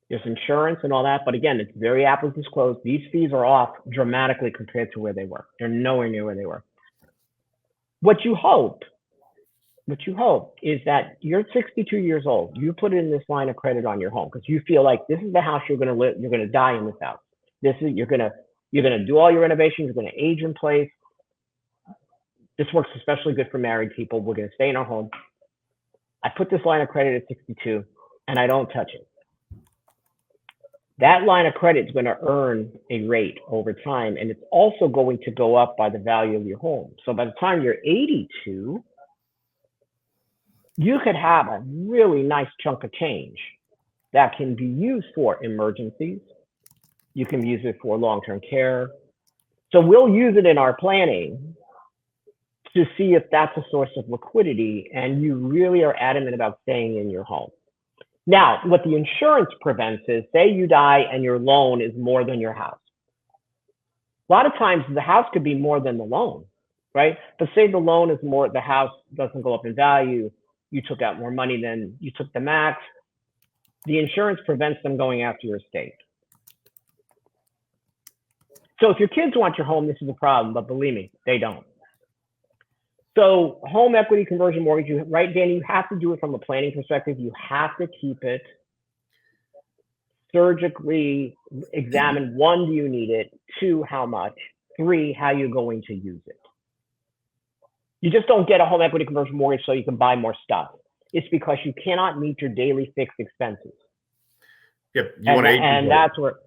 There's insurance and all that, but again, it's very aptly disclosed. These fees are off dramatically compared to where they were. They're nowhere near where they were. what you hope is that you're 62 years old. You put in this line of credit on your home because you feel like this is the house you're going to live. You're going to die in this house. You're going to do all your renovations. You're going to age in place. This works especially good for married people. We're going to stay in our home. I put this line of credit at 62 and I don't touch it. That line of credit is going to earn a rate over time, and it's also going to go up by the value of your home. So by the time you're 82, you could have a really nice chunk of change that can be used for emergencies. You can use it for long-term care. So we'll use it in our planning to see if that's a source of liquidity and you really are adamant about staying in your home. Now, what the insurance prevents is, say you die and your loan is more than your house. A lot of times the house could be more than the loan, right? But say the loan is more, the house doesn't go up in value, you took out more money than you took the max. The insurance prevents them going after your estate. So if your kids want your home, this is a problem, but believe me, they don't. So home equity conversion mortgage, right, Danny, you have to do it from a planning perspective. You have to keep it surgically examine. One, do you need it? Two, how much? Three, how you're going to use it. You just don't get a home equity conversion mortgage so you can buy more stuff. It's because you cannot meet your daily fixed expenses. Yep. And that's where,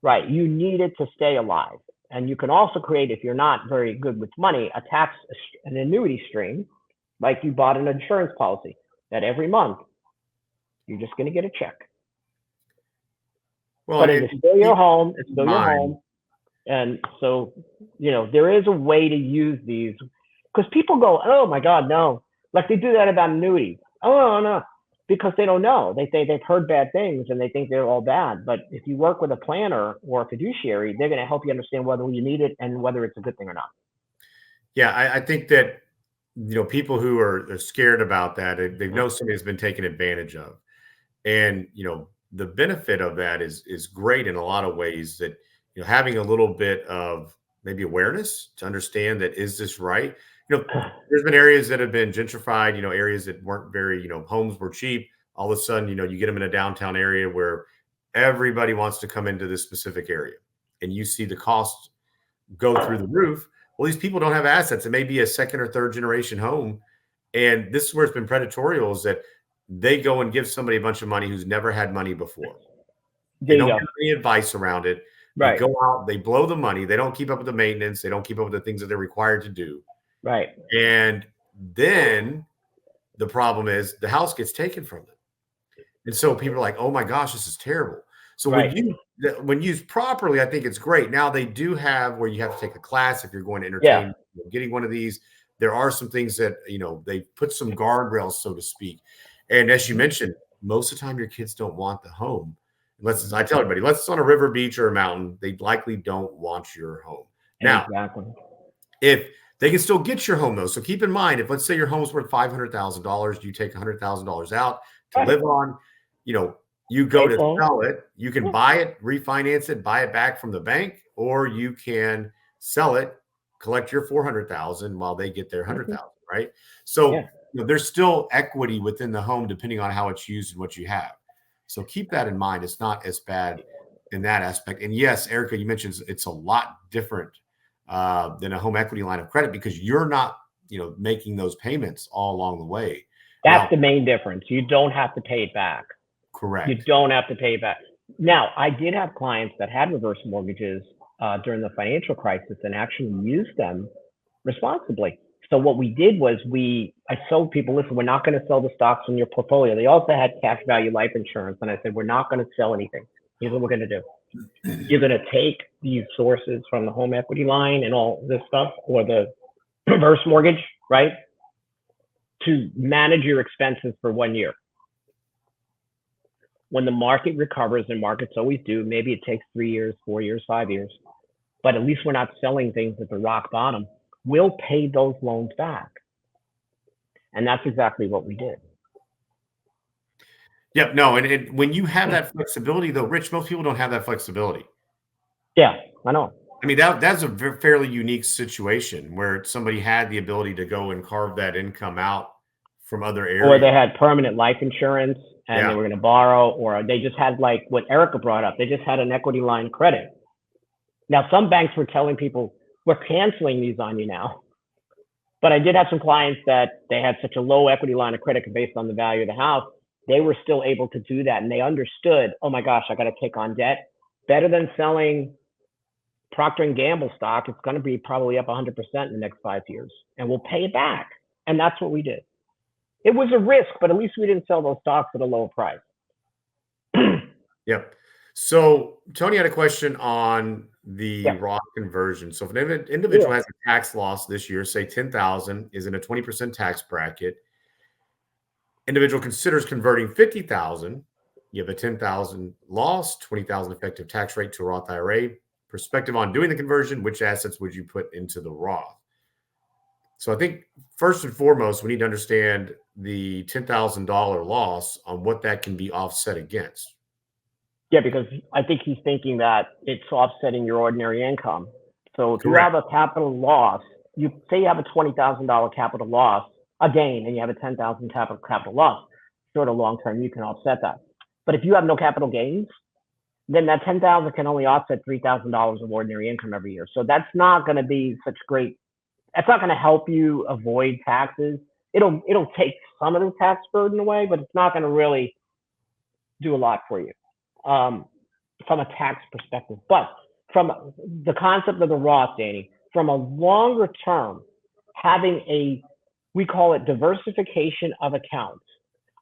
right, you need it to stay alive. And you can also create, if you're not very good with money, an annuity stream, like you bought an insurance policy that every month you're just going to get a check. Well, but it is still your home. It's still your home. And so, there is a way to use these, because people go, oh my God, no. Like they do that about annuities. Oh, no. Because they don't know. They've heard bad things and they think they're all bad. But if you work with a planner or a fiduciary, they're going to help you understand whether you need it and whether it's a good thing or not. Yeah, I think that people who are scared about that, they know somebody has been taken advantage of, and the benefit of that is great in a lot of ways. That having a little bit of maybe awareness to understand that, is this right? There's been areas that have been gentrified, areas that weren't very, homes were cheap. All of a sudden, you get them in a downtown area where everybody wants to come into this specific area, and you see the cost go through the roof. Well, these people don't have assets. It may be a second or third generation home. And this is where it's been predatorial, is that they go and give somebody a bunch of money who's never had money before. They don't have any advice around it. Right. They go out, they blow the money. They don't keep up with the maintenance. They don't keep up with the things that they're required to do. Right. And then the problem is the house gets taken from them. And so people are like, oh my gosh, this is terrible. So when used properly, I think it's great. Now they do have where you have to take a class if you're going to entertain, getting one of these. There are some things that, they put some guardrails, so to speak. And as you mentioned, most of the time your kids don't want the home. Unless, I tell everybody, unless it's on a river, beach, or a mountain, they likely don't want your home. Now, if they can still get your home, though. So keep in mind, if let's say your home's worth $500,000, you take $100,000 out to live on, you go to sell it, you can buy it, refinance it, buy it back from the bank, or you can sell it, collect your $400,000 while they get their $100,000, right? So there's still equity within the home depending on how it's used and what you have. So keep that in mind. It's not as bad in that aspect. And yes, Erica, you mentioned it's a lot different than a home equity line of credit, because you're not, making those payments all along the way. That's the main difference. You don't have to pay it back. Correct. You don't have to pay it back. Now, I did have clients that had reverse mortgages during the financial crisis and actually used them responsibly. So what we did was I told people, listen, we're not going to sell the stocks from your portfolio. They also had cash value life insurance. And I said, we're not going to sell anything. Here's what we're going to do. You're going to take these sources from the home equity line and all this stuff, or the reverse mortgage, right, to manage your expenses for 1 year. When the market recovers, and markets always do, maybe it takes 3 years, 4 years, 5 years, but at least we're not selling things at the rock bottom. We'll pay those loans back. And that's exactly what we did. Yep. No. And when you have that flexibility, though, Rich, most people don't have that flexibility. Yeah, I know. I mean, that's a fairly unique situation where somebody had the ability to go and carve that income out from other Or they areas. had permanent life insurance and they Yeah. were going to borrow, or they just had, like what Erica brought up, they just had an equity line of credit. Now, some banks were telling people, we're canceling these on you now. But I did have some clients that they had such a low equity line of credit based on the value of the house, they were still able to do that. And they understood, oh my gosh, I got to take on debt. Better than selling Procter and Gamble stock. It's going to be probably up 100% in the next 5 years, and we'll pay it back. And that's what we did. It was a risk, but at least we didn't sell those stocks at a lower price. Yep. So Tony had a question on the Yeah. Roth conversion. So if an individual has a tax loss this year, say 10,000 is in a 20% tax bracket, individual considers converting 50,000, you have a 10,000 loss, 20,000 effective tax rate to a Roth IRA. Perspective on doing the conversion, which assets would you put into the Roth? So I think first and foremost, we need to understand the $10,000 loss on what that can be offset against. Yeah, because I think he's thinking that it's offsetting your ordinary income. So if Correct. you have a capital loss, you say you have a $20,000 capital loss, a gain, and you have a $10,000 capital loss, short or long term, you can offset that. But if you have no capital gains, then that 10,000 can only offset $3,000 of ordinary income every year. So that's not going to be such great. That's not going to help you avoid taxes. It'll take some of the tax burden away, but it's not going to really do a lot for you from a tax perspective. But from the concept of the Roth, Danny, from a longer term, having we call it diversification of accounts.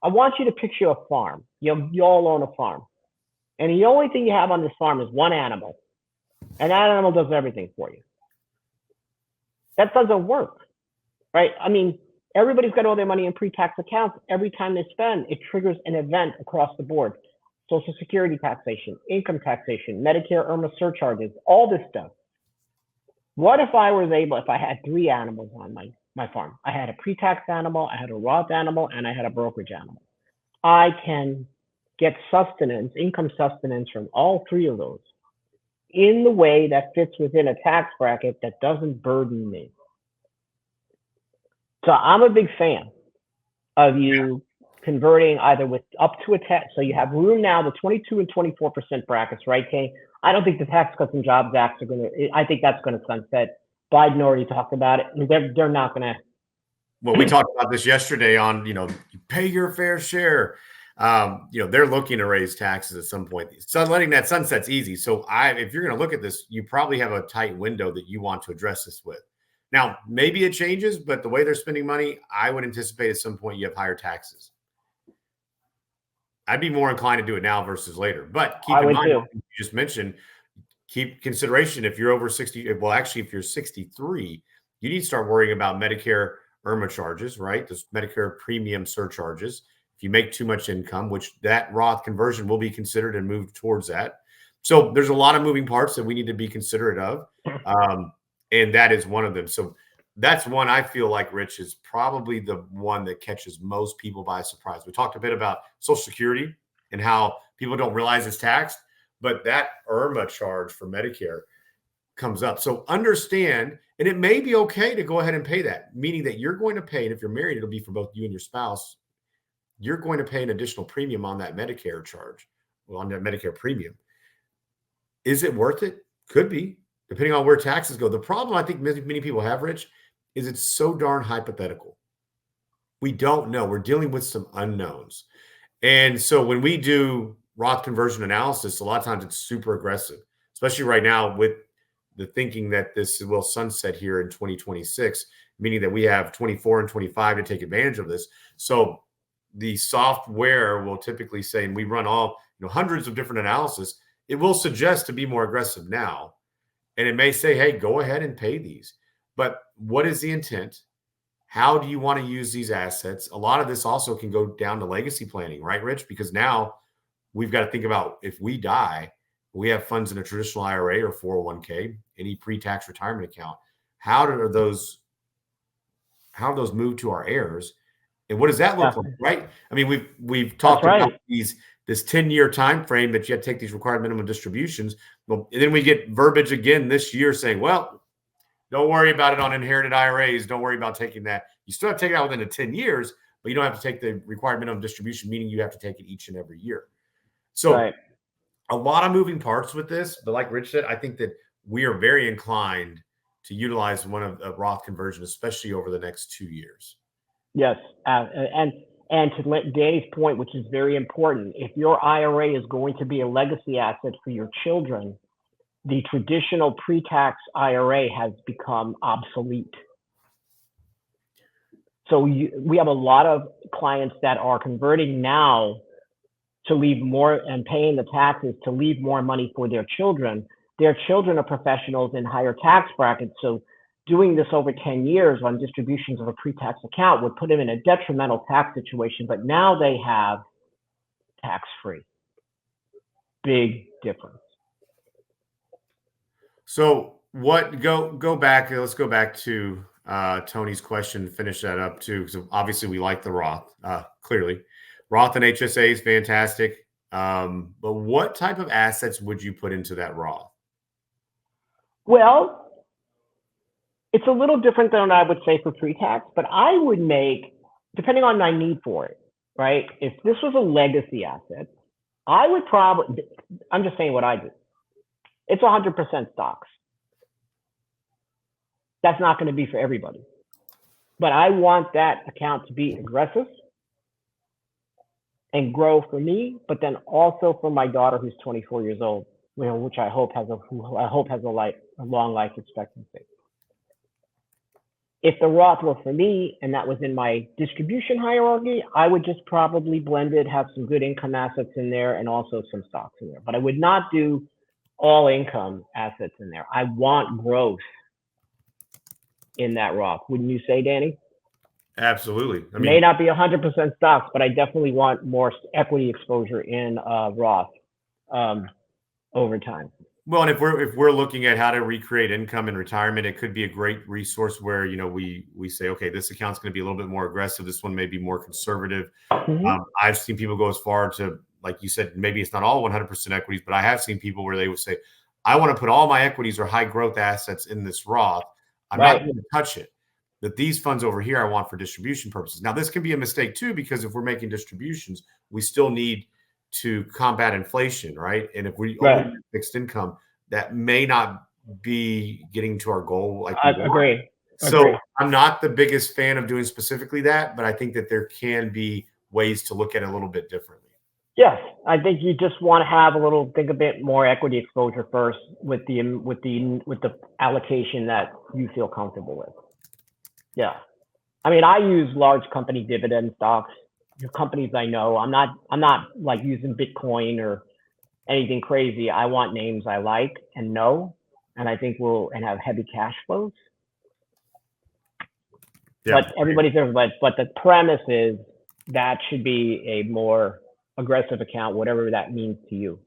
I want you to picture a farm. You all own a farm. And the only thing you have on this farm is one animal. And that animal does everything for you. That doesn't work, right? I mean, everybody's got all their money in pre-tax accounts. Every time they spend, it triggers an event across the board. Social Security taxation, income taxation, Medicare IRMA surcharges, all this stuff. What if I had 3 animals on my farm? I had a pre-tax animal, I had a Roth animal, and I had a brokerage animal. I can get sustenance, income sustenance from all 3 of those in the way that fits within a tax bracket that doesn't burden me. So I'm a big fan of you converting either with up to a tax. So you have room now, the 22 and 24% brackets, right, Kane? I don't think the Tax Cuts and Jobs Act I think that's going to sunset. Biden already talked about it. They're not going to. Well, we talked about this yesterday on, you pay your fair share. They're looking to raise taxes at some point. So letting that sunset's easy. So if you're going to look at this, you probably have a tight window that you want to address this with. Now, maybe it changes, but the way they're spending money, I would anticipate at some point you have higher taxes. I'd be more inclined to do it now versus later. But keep in mind, you just mentioned, keep consideration if you're over 60. Well, actually, if you're 63, you need to start worrying about Medicare IRMA charges, right? Those Medicare premium surcharges. If you make too much income, which that Roth conversion will be considered and moved towards that. So there's a lot of moving parts that we need to be considerate of. And that is one of them. So that's one I feel like, Rich, is probably the one that catches most people by surprise. We talked a bit about Social Security and how people don't realize it's taxed, but that IRMA charge for Medicare comes up. So understand, and it may be okay to go ahead and pay that, meaning that you're going to pay, and if you're married, it'll be for both you and your spouse, you're going to pay an additional premium on that Medicare charge, on that Medicare premium. Is it worth it? Could be, depending on where taxes go. The problem I think many people have, Rich, is it's so darn hypothetical. We don't know. We're dealing with some unknowns. And so when we do Roth conversion analysis, a lot of times it's super aggressive, especially right now with the thinking that this will sunset here in 2026, meaning that we have 24 and 25 to take advantage of this. So the software will typically say, and we run all hundreds of different analysis, it will suggest to be more aggressive now. And it may say, hey, go ahead and pay these. But what is the intent? How do you want to use these assets? A lot of this also can go down to legacy planning, right, Rich? Because now we've got to think about, if we die, we have funds in a traditional IRA or 401k, any pre-tax retirement account. How do those move to our heirs? And what does that look like, right? I mean, we've talked about these this 10-year time frame that you have to take these required minimum distributions. Well, and then we get verbiage again this year saying, well, don't worry about it on inherited IRAs. Don't worry about taking that. You still have to take it out within the 10 years, but you don't have to take the required minimum distribution, meaning you have to take it each and every year. So Right. a lot of moving parts with this, but like Rich said, I think that we are very inclined to utilize one of a Roth conversion, especially over the next 2 years. Yes, and to Danny's point, which is very important, if your IRA is going to be a legacy asset for your children, the traditional pre-tax IRA has become obsolete. So we have a lot of clients that are converting now to leave more and paying the taxes to leave more money for their children. Their children are professionals in higher tax brackets, so doing this over 10 years on distributions of a pre-tax account would put them in a detrimental tax situation, but now they have tax-free. Big difference. So go back. Let's go back to Tony's question, finish that up too, because obviously we like the Roth, clearly. Roth and HSA is fantastic. But what type of assets would you put into that Roth? Well, it's a little different than I would say for pre-tax, but I would make, depending on my need for it, right? If this was a legacy asset, I would probably, I'm just saying what I do. It's 100% stocks. That's not going to be for everybody. But I want that account to be aggressive and grow for me, but then also for my daughter who's 24 years old, which I hope has a long life expectancy. If the Roth were for me and that was in my distribution hierarchy, I would just probably blend it, have some good income assets in there and also some stocks in there. But I would not do all income assets in there. I want growth in that Roth. Wouldn't you say, Danny? Absolutely. I mean, it may not be 100% stocks, but I definitely want more equity exposure in Roth over time. Well, and if we're looking at how to recreate income in retirement, it could be a great resource where, we say, okay, this account's going to be a little bit more aggressive. This one may be more conservative. Mm-hmm. I've seen people go as far to, like you said, maybe it's not all 100% equities, but I have seen people where they would say, I want to put all my equities or high growth assets in this Roth. I'm not going to touch it. That these funds over here I want for distribution purposes. Now, this can be a mistake too, because if we're making distributions, we still need to combat inflation, right? And if we only have fixed income, that may not be getting to our goal. Like I agree. So I'm not the biggest fan of doing specifically that, but I think that there can be ways to look at it a little bit differently. Yes, I think you just want to have think a bit more equity exposure first with the allocation that you feel comfortable with. Yeah, I mean, I use large company dividend stocks. Your companies I know. I'm not like using Bitcoin or anything crazy. I want names I like and know, and I think and have heavy cash flows. Yeah. But everybody's different. But the premise is that should be a more aggressive account, whatever that means to you.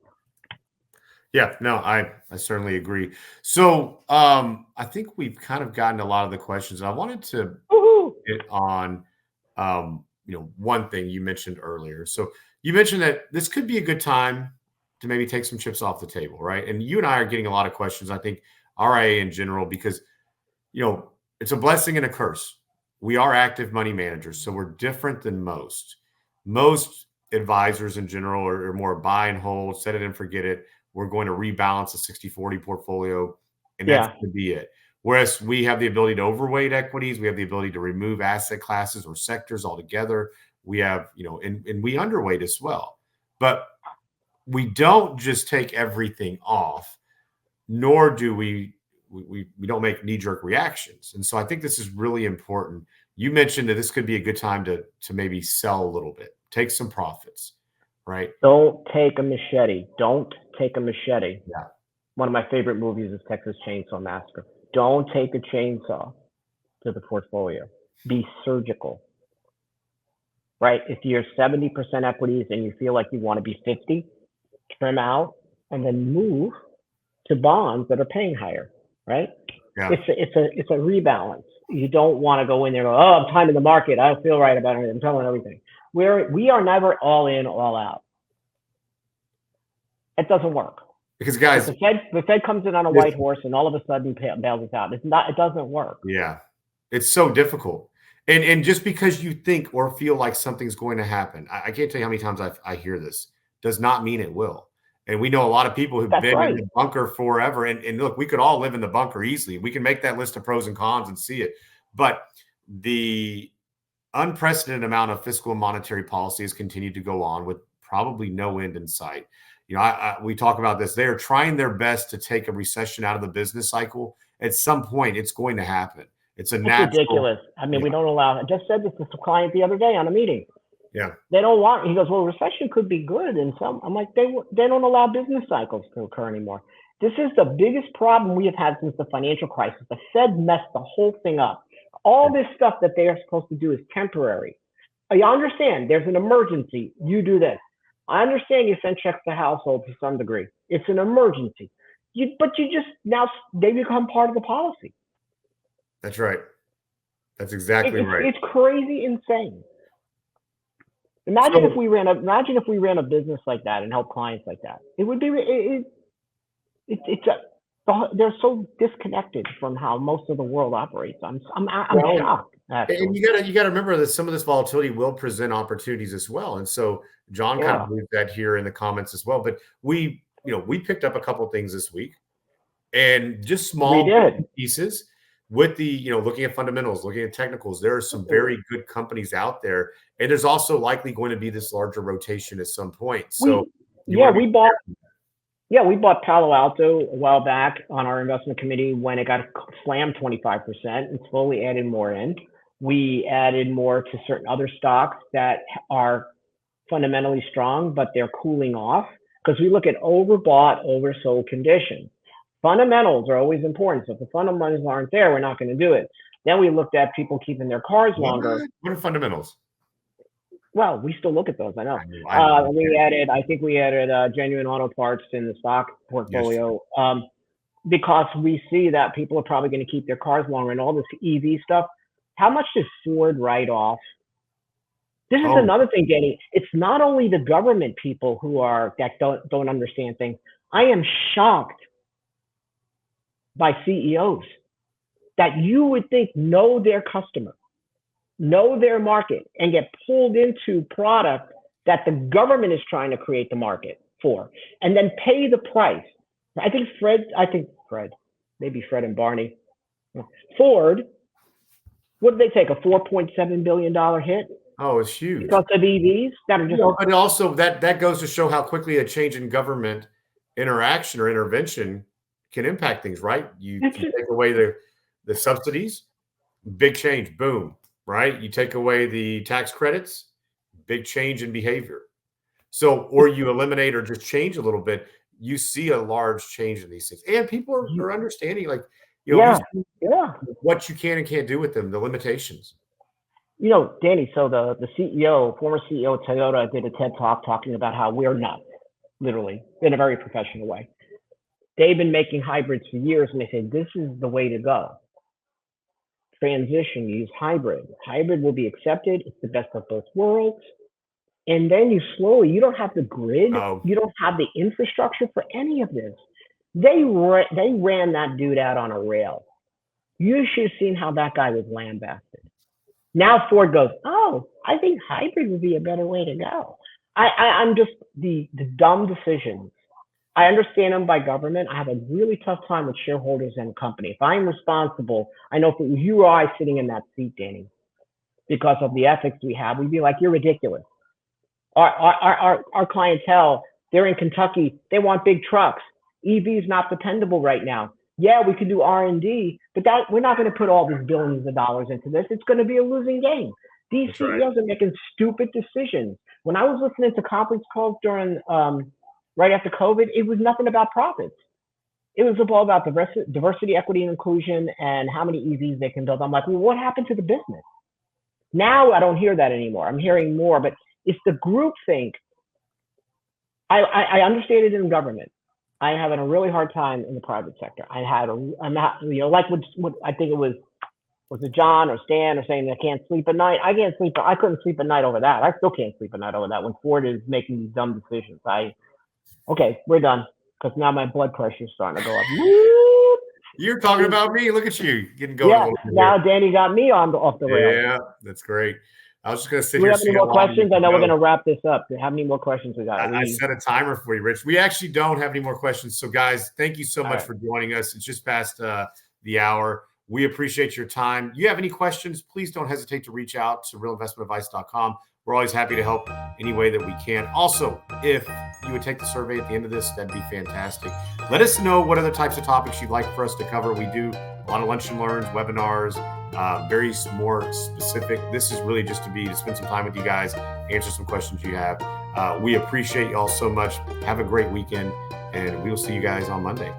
Yeah, no, I certainly agree. So I think we've kind of gotten a lot of the questions. I wanted to hit on one thing you mentioned earlier. So you mentioned that this could be a good time to maybe take some chips off the table, right? And you and I are getting a lot of questions, I think, RIA in general, because it's a blessing and a curse. We are active money managers, so we're different than most. Most advisors in general are more buy and hold, set it and forget it. We're going to rebalance a 60-40 portfolio, and that's going to be it. Whereas we have the ability to overweight equities. We have the ability to remove asset classes or sectors altogether. We have, and we underweight as well. But we don't just take everything off, nor do we don't make knee-jerk reactions. And so I think this is really important. You mentioned that this could be a good time to maybe sell a little bit, take some profits, right? Don't take a machete. Don't take a machete. Yeah. One of my favorite movies is Texas Chainsaw Massacre. Don't take a chainsaw to the portfolio. Be surgical, right? If you're 70% equities and you feel like you want to be 50, trim out and then move to bonds that are paying higher, right? Yeah. It's a rebalance. You don't want to go in there and go, oh, I'm timing the market. I don't feel right about it. I'm telling everything. We are never all in, all out. It doesn't work. Because guys, the Fed comes in on a white horse and all of a sudden bails us out. It doesn't work. Yeah, it's so difficult. And just because you think or feel like something's going to happen, I can't tell you how many times I hear this, does not mean it will. And we know a lot of people who've been in the bunker forever. And look, we could all live in the bunker easily. We can make that list of pros and cons and see it. But the unprecedented amount of fiscal and monetary policy has continued to go on with probably no end in sight. You know, we talk about this. They are trying their best to take a recession out of the business cycle. At some point, it's going to happen. It's ridiculous. I mean, we don't allow. I just said this to a client the other day on a meeting. Yeah. They don't want. He goes, well, recession could be good in some. I'm like, they don't allow business cycles to occur anymore. This is the biggest problem we have had since the financial crisis. The Fed messed the whole thing up. All this stuff that they are supposed to do is temporary. You understand? There's an emergency. You do this. I understand you send checks to households to some degree. It's an emergency. But you just now they become part of the policy. That's right. That's exactly right. It's crazy insane. Imagine if we ran a business like that and helped clients like that. It would be they're so disconnected from how most of the world operates. I'm shocked. Actually. And you got to remember that some of this volatility will present opportunities as well. And so John kind of believed that here in the comments as well. But we picked up a couple of things this week, and just small pieces with the looking at fundamentals, looking at technicals. There are some very good companies out there, and there's also likely going to be this larger rotation at some point. So we bought Palo Alto a while back on our investment committee when it got slammed 25% and slowly added more in. We added more to certain other stocks that are fundamentally strong, but they're cooling off because we look at overbought, oversold conditions. Fundamentals are always important. So if the fundamentals aren't there, we're not going to do it. Then we looked at people keeping their cars longer. What are fundamentals? Well, we still look at those. I know. I think we added genuine auto parts in the stock portfolio because we see that people are probably going to keep their cars longer and all this EV stuff. How much does Ford write off? This is another thing, Danny. It's not only the government people that don't understand things. I am shocked by CEOs that you would think know their customer, know their market, and get pulled into product that the government is trying to create the market for, and then pay the price. I think Fred, maybe Fred and Barney, Ford. What did they take? A $4.7 billion hit? Oh, it's huge. Because of EVs that are just. But also that goes to show how quickly a change in government interaction or intervention can impact things, right? You take away the subsidies, big change, boom, right? You take away the tax credits, big change in behavior. So, or you eliminate or just change a little bit, you see a large change in these things. And people are understanding, like, what you can and can't do with them, the limitations. Danny, so the CEO, former CEO of Toyota did a TED Talk talking about how we're nuts, literally, in a very professional way. They've been making hybrids for years, and they said, this is the way to go. Transition, use hybrid. Hybrid will be accepted. It's the best of both worlds. And then you don't have the grid. You don't have the infrastructure for any of this. They ran that dude out on a rail. You should have seen how that guy was lambasted. Now Ford goes, I think hybrid would be a better way to go. I'm just the dumb decisions. I understand them by government. I have a really tough time with shareholders and company. If I'm responsible, I know if it was you or I sitting in that seat, Danny, because of the ethics we have, we'd be like, you're ridiculous. Our clientele, they're in Kentucky. They want big trucks. EV is not dependable right now. Yeah, we can do R&D, but we're not going to put all these billions of dollars into this. It's going to be a losing game. These CEOs are making stupid decisions. When I was listening to conference calls during right after COVID, it was nothing about profits. It was all about diversity, equity, and inclusion, and how many EVs they can build. I'm like, well, what happened to the business? Now I don't hear that anymore. I'm hearing more, but it's the groupthink. I understand it in government. I having a really hard time in the private sector. I'm not, like what I think it was it John or Stan or saying I can't sleep at night. I can't sleep. I couldn't sleep at night over that. I still can't sleep at night over that when Ford is making these dumb decisions. Okay, we're done. Because now my blood pressure is starting to go up. Woo! You're talking about me. Look at you getting going a Yeah, little bit now here. Danny got me off the rails. Yeah, that's great. I was just going to sit Do we here have see any how more long questions? we I can know we're go. going to wrap this up. How many more questions we got? I set a timer for you, Rich. We actually don't have any more questions. So, guys, thank you so much for joining us. It's just past the hour. We appreciate your time. You have any questions, please don't hesitate to reach out to realinvestmentadvice.com. We're always happy to help any way that we can. Also, if you would take the survey at the end of this, that'd be fantastic. Let us know what other types of topics you'd like for us to cover. We do a lot of lunch and learns, webinars, very more specific. This is really just to spend some time with you guys, answer some questions you have. We appreciate y'all so much. Have a great weekend, and we will see you guys on Monday.